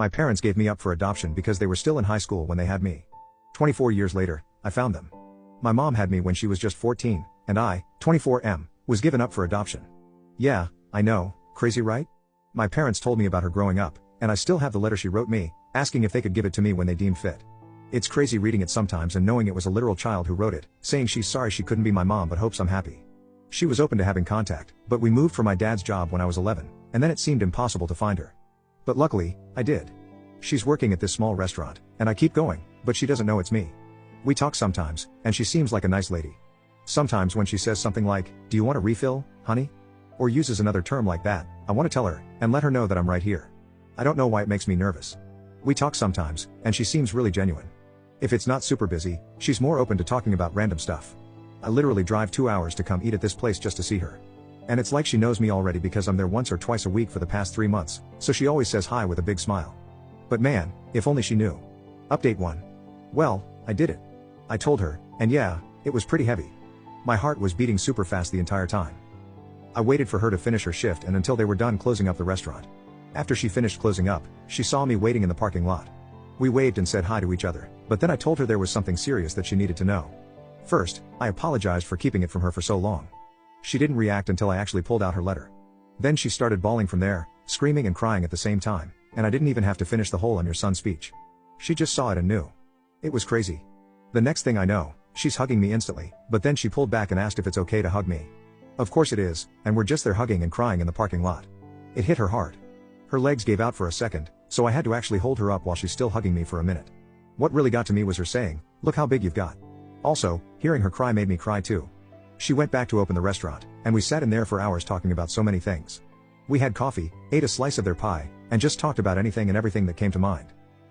My parents gave me up for adoption because they were still in high school when they had me. 24 years later, I found them. My mom had me when she was just 14, and I, 24M, was given up for adoption. Yeah, I know, crazy right? My parents told me about her growing up, and I still have the letter she wrote me, asking if they could give it to me when they deemed fit. It's crazy reading it sometimes and knowing it was a literal child who wrote it, saying she's sorry she couldn't be my mom but hopes I'm happy. She was open to having contact, but we moved for my dad's job when I was 11, and then it seemed impossible to find her. But luckily, I did. She's working at this small restaurant, and I keep going, but she doesn't know it's me. We talk sometimes, and she seems like a nice lady. Sometimes when she says something like, "Do you want a refill, honey?" or uses another term like that, I want to tell her, and let her know that I'm right here. I don't know why it makes me nervous. We talk sometimes, and she seems really genuine. If it's not super busy, she's more open to talking about random stuff. I literally drive 2 hours to come eat at this place just to see her. And it's like she knows me already because I'm there once or twice a week for the past 3 months, so she always says hi with a big smile. But man, if only she knew. Update 1. Well, I did it. I told her, and yeah, it was pretty heavy. My heart was beating super fast the entire time. I waited for her to finish her shift and until they were done closing up the restaurant. After she finished closing up, she saw me waiting in the parking lot. We waved and said hi to each other, but then I told her there was something serious that she needed to know. First, I apologized for keeping it from her for so long. She didn't react until I actually pulled out her letter. Then she started bawling from there, screaming and crying at the same time, and I didn't even have to finish the whole "on your son" speech. She just saw it and knew. It was crazy. The next thing I know, she's hugging me instantly, but then she pulled back and asked if it's okay to hug me. Of course it is, and we're just there hugging and crying in the parking lot. It hit her hard. Her legs gave out for a second, so I had to actually hold her up while she's still hugging me for a minute. What really got to me was her saying, "Look how big you've got." Also, hearing her cry made me cry too. She went back to open the restaurant, and we sat in there for hours talking about so many things. We had coffee, ate a slice of their pie, and just talked about anything and everything that came to mind.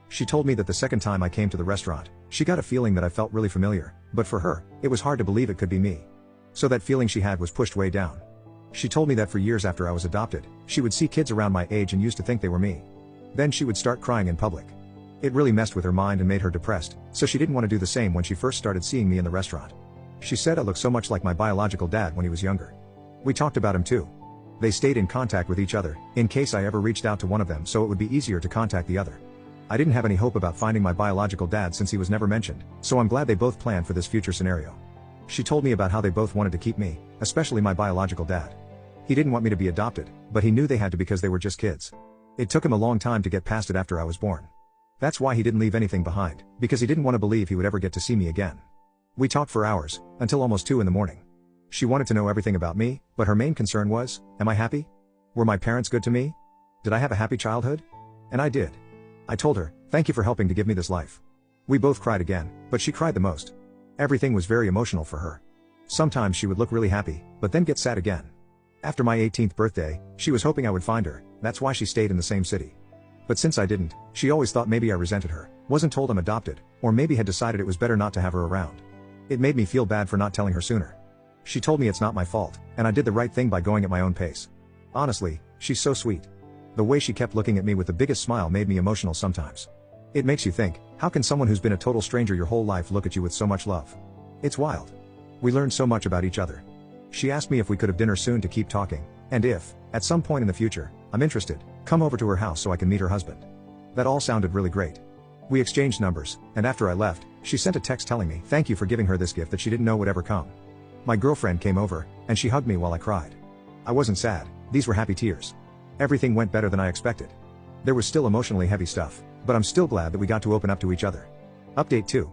She told me that the second time I came to the restaurant, she got a feeling that I felt really familiar, but for her, it was hard to believe it could be me. So that feeling she had was pushed way down. She told me that for years after I was adopted, she would see kids around my age and used to think they were me. Then she would start crying in public. It really messed with her mind and made her depressed, so she didn't want to do the same when she first started seeing me in the restaurant. She said I looked so much like my biological dad when he was younger. We talked about him too. They stayed in contact with each other, in case I ever reached out to one of them so it would be easier to contact the other. I didn't have any hope about finding my biological dad since he was never mentioned, so I'm glad they both planned for this future scenario. She told me about how they both wanted to keep me, especially my biological dad. He didn't want me to be adopted, but he knew they had to because they were just kids. It took him a long time to get past it after I was born. That's why he didn't leave anything behind, because he didn't want to believe he would ever get to see me again. We talked for hours, until almost 2 in the morning. She wanted to know everything about me, but her main concern was, am I happy? Were my parents good to me? Did I have a happy childhood? And I did. I told her, thank you for helping to give me this life. We both cried again, but she cried the most. Everything was very emotional for her. Sometimes she would look really happy, but then get sad again. After my 18th birthday, she was hoping I would find her, that's why she stayed in the same city. But since I didn't, she always thought maybe I resented her, wasn't told I'm adopted, or maybe had decided it was better not to have her around. It made me feel bad for not telling her sooner. She told me it's not my fault, and I did the right thing by going at my own pace. Honestly, she's so sweet. The way she kept looking at me with the biggest smile made me emotional sometimes. It makes you think, how can someone who's been a total stranger your whole life look at you with so much love? It's wild. We learned so much about each other. She asked me if we could have dinner soon to keep talking, and if, at some point in the future, I'm interested, come over to her house so I can meet her husband. That all sounded really great. We exchanged numbers, and after I left, she sent a text telling me thank you for giving her this gift that she didn't know would ever come. My girlfriend came over, and she hugged me while I cried. I wasn't sad, these were happy tears. Everything went better than I expected. There was still emotionally heavy stuff, but I'm still glad that we got to open up to each other. Update 2.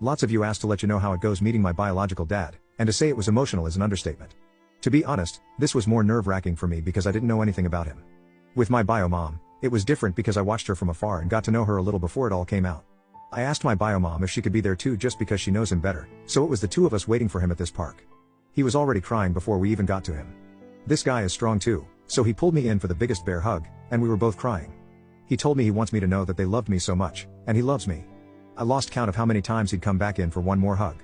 Lots of you asked to let you know how it goes meeting my biological dad, and to say it was emotional is an understatement. To be honest, this was more nerve-wracking for me because I didn't know anything about him. With my bio mom, it was different because I watched her from afar and got to know her a little before it all came out. I asked my bio mom if she could be there too just because she knows him better, so it was the two of us waiting for him at this park. He was already crying before we even got to him. This guy is strong too, so he pulled me in for the biggest bear hug, and we were both crying. He told me he wants me to know that they loved me so much, and he loves me. I lost count of how many times he'd come back in for one more hug.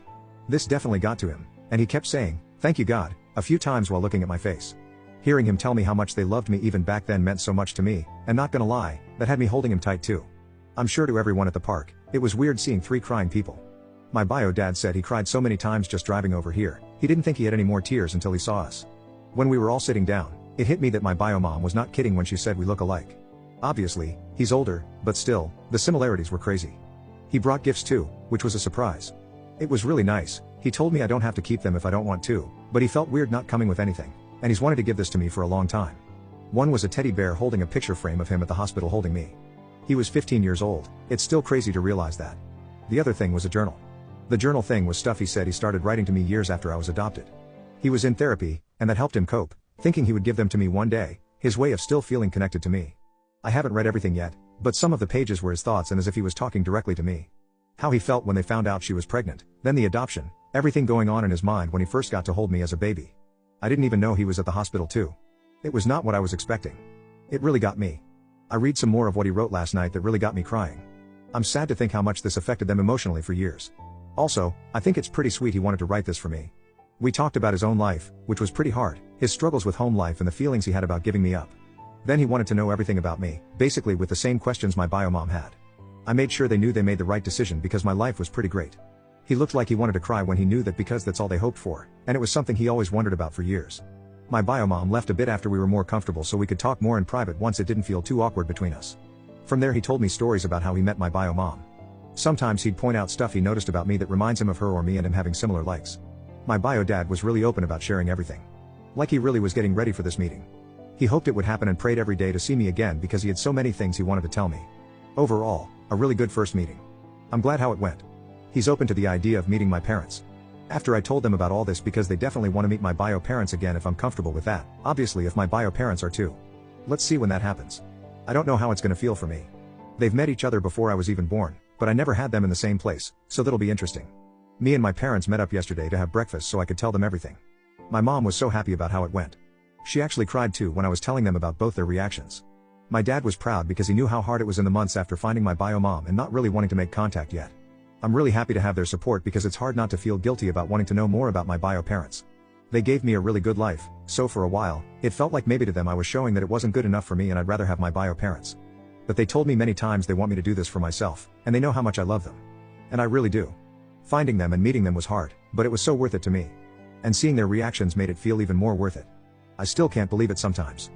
This definitely got to him, and he kept saying, "Thank you God," a few times while looking at my face. Hearing him tell me how much they loved me even back then meant so much to me, and not gonna lie, that had me holding him tight too. I'm sure to everyone at the park, it was weird seeing 3 crying people. My bio dad said he cried so many times just driving over here, he didn't think he had any more tears until he saw us. When we were all sitting down, it hit me that my bio mom was not kidding when she said we look alike. Obviously, he's older, but still, the similarities were crazy. He brought gifts too, which was a surprise. It was really nice. He told me I don't have to keep them if I don't want to, but he felt weird not coming with anything, and he's wanted to give this to me for a long time. One was a teddy bear holding a picture frame of him at the hospital holding me. He was 15 years old. It's still crazy to realize that. The other thing was a journal. The journal thing was stuff he said he started writing to me years after I was adopted. He was in therapy, and that helped him cope, thinking he would give them to me one day, his way of still feeling connected to me. I haven't read everything yet, but some of the pages were his thoughts and as if he was talking directly to me. How he felt when they found out she was pregnant, then the adoption, everything going on in his mind when he first got to hold me as a baby. I didn't even know he was at the hospital too. It was not what I was expecting. It really got me. I read some more of what he wrote last night that really got me crying. I'm sad to think how much this affected them emotionally for years. Also, I think it's pretty sweet he wanted to write this for me. We talked about his own life, which was pretty hard, his struggles with home life and the feelings he had about giving me up. Then he wanted to know everything about me, basically with the same questions my bio mom had. I made sure they knew they made the right decision because my life was pretty great. He looked like he wanted to cry when he knew that because that's all they hoped for, and it was something he always wondered about for years. My bio mom left a bit after we were more comfortable so we could talk more in private once it didn't feel too awkward between us. From there he told me stories about how he met my bio mom. Sometimes he'd point out stuff he noticed about me that reminds him of her or me and him having similar likes. My bio dad was really open about sharing everything. Like he really was getting ready for this meeting. He hoped it would happen and prayed every day to see me again because he had so many things he wanted to tell me. Overall, a really good first meeting. I'm glad how it went. He's open to the idea of meeting my parents. After I told them about all this because they definitely want to meet my bio parents again if I'm comfortable with that, obviously if my bio parents are too. Let's see when that happens. I don't know how it's gonna feel for me. They've met each other before I was even born, but I never had them in the same place, so that'll be interesting. Me and my parents met up yesterday to have breakfast so I could tell them everything. My mom was so happy about how it went. She actually cried too when I was telling them about both their reactions. My dad was proud because he knew how hard it was in the months after finding my bio mom and not really wanting to make contact yet. I'm really happy to have their support because it's hard not to feel guilty about wanting to know more about my bio parents. They gave me a really good life, so for a while, it felt like maybe to them I was showing that it wasn't good enough for me and I'd rather have my bio parents. But they told me many times they want me to do this for myself, and they know how much I love them. And I really do. Finding them and meeting them was hard, but it was so worth it to me. And seeing their reactions made it feel even more worth it. I still can't believe it sometimes.